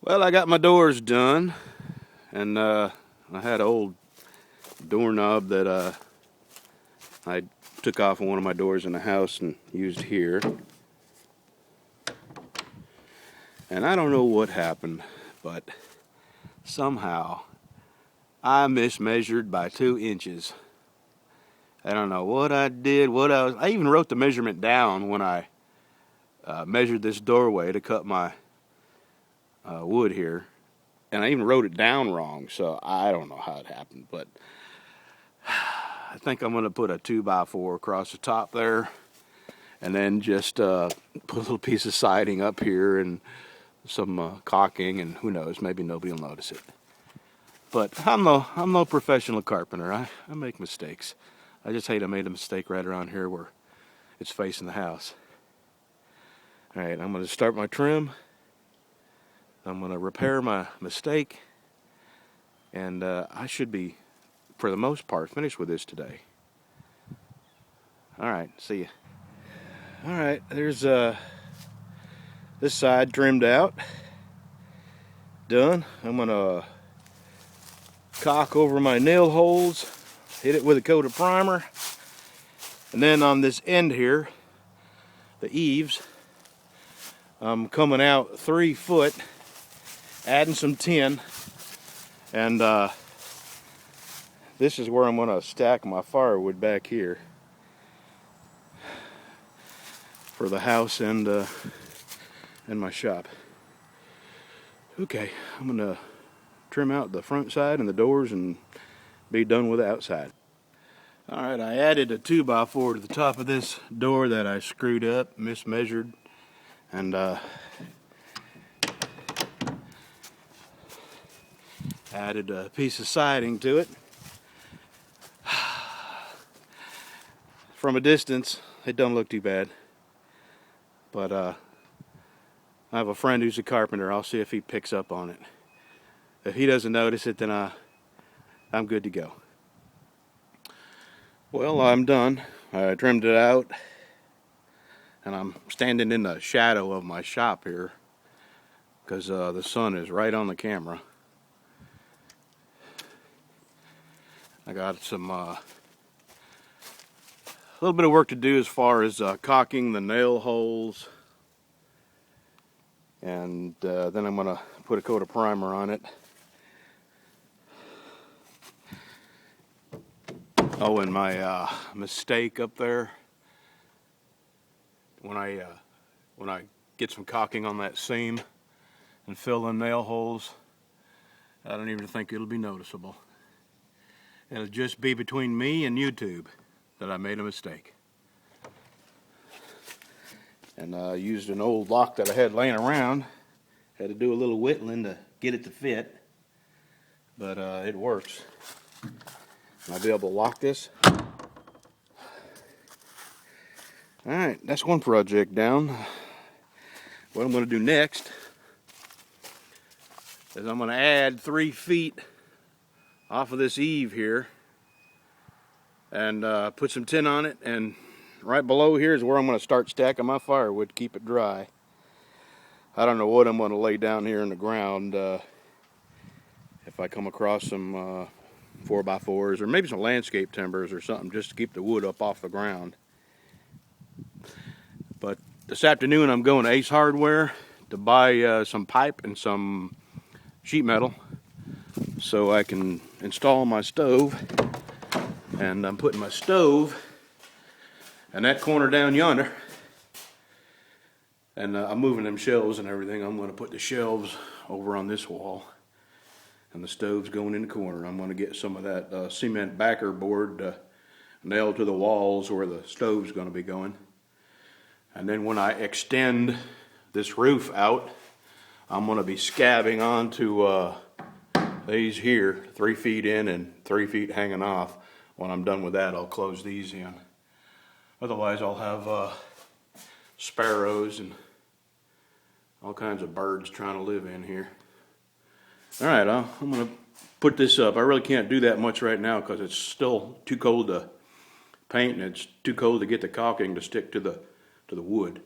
Well, I got my doors done, and I had an old doorknob that I took off of one of my doors in the house and used here. And I don't know what happened, but somehow I mismeasured by 2 inches. I don't know what I did, I even wrote the measurement down when I measured this doorway to cut my wood here. And I even wrote it down wrong, so I don't know how it happened, but I think I'm going to put a 2x4 across the top there, and then just put a little piece of siding up here and some caulking, and who knows, maybe nobody will notice it. But I'm no professional carpenter. I make mistakes. I just hate I made a mistake right around here where it's facing the house. All right, I'm going to start my trim. I'm going to repair my mistake, and I should be, for the most part, finished with this today. All right, see ya. All right, there's this side trimmed out, done. I'm going to caulk over my nail holes, hit it with a coat of primer, and then on this end here, the eaves, I'm coming out 3 foot, adding some tin, and this is where I'm going to stack my firewood back here for the house and my shop. Okay, I'm going to trim out the front side and the doors and be done with the outside. Alright, I added a 2x4 to the top of this door that I screwed up, mismeasured, and added a piece of siding to it. From a distance, it don't look too bad, but I have a friend who's a carpenter. I'll see if he picks up on it. If he doesn't notice it, then I'm good to go. Well, I'm done. I trimmed it out, and I'm standing in the shadow of my shop here because the sun is right on the camera. I got some a little bit of work to do as far as caulking the nail holes, and then I'm going to put a coat of primer on it. Oh, and my mistake up there, when I get some caulking on that seam and fill in nail holes, I don't even think it'll be noticeable. It'll just be between me and YouTube that I made a mistake. And I used an old lock that I had laying around. Had to do a little whittling to get it to fit, but it works. I'll be able to lock this. Alright, that's one project down. What I'm going to do next is I'm going to add 3 feet off of this eave here and put some tin on it, and right below here is where I'm going to start stacking my firewood to keep it dry. I don't know what I'm going to lay down here in the ground. If I come across some 4x4s or maybe some landscape timbers or something, just to keep the wood up off the ground. But this afternoon I'm going to Ace Hardware to buy some pipe and some sheet metal so I can install my stove. And I'm putting my stove in that corner down yonder, and I'm moving them shelves and everything. I'm going to put the shelves over on this wall, and the stove's going in the corner. I'm going to get some of that cement backer board nailed to the walls where the stove's going to be going. And then when I extend this roof out, I'm going to be scabbing onto these here, 3 feet in and 3 feet hanging off. When I'm done with that, I'll close these in. Otherwise, I'll have sparrows and all kinds of birds trying to live in here. All right, I'm going to put this up. I really can't do that much right now because it's still too cold to paint, and it's too cold to get the caulking to stick to the wood.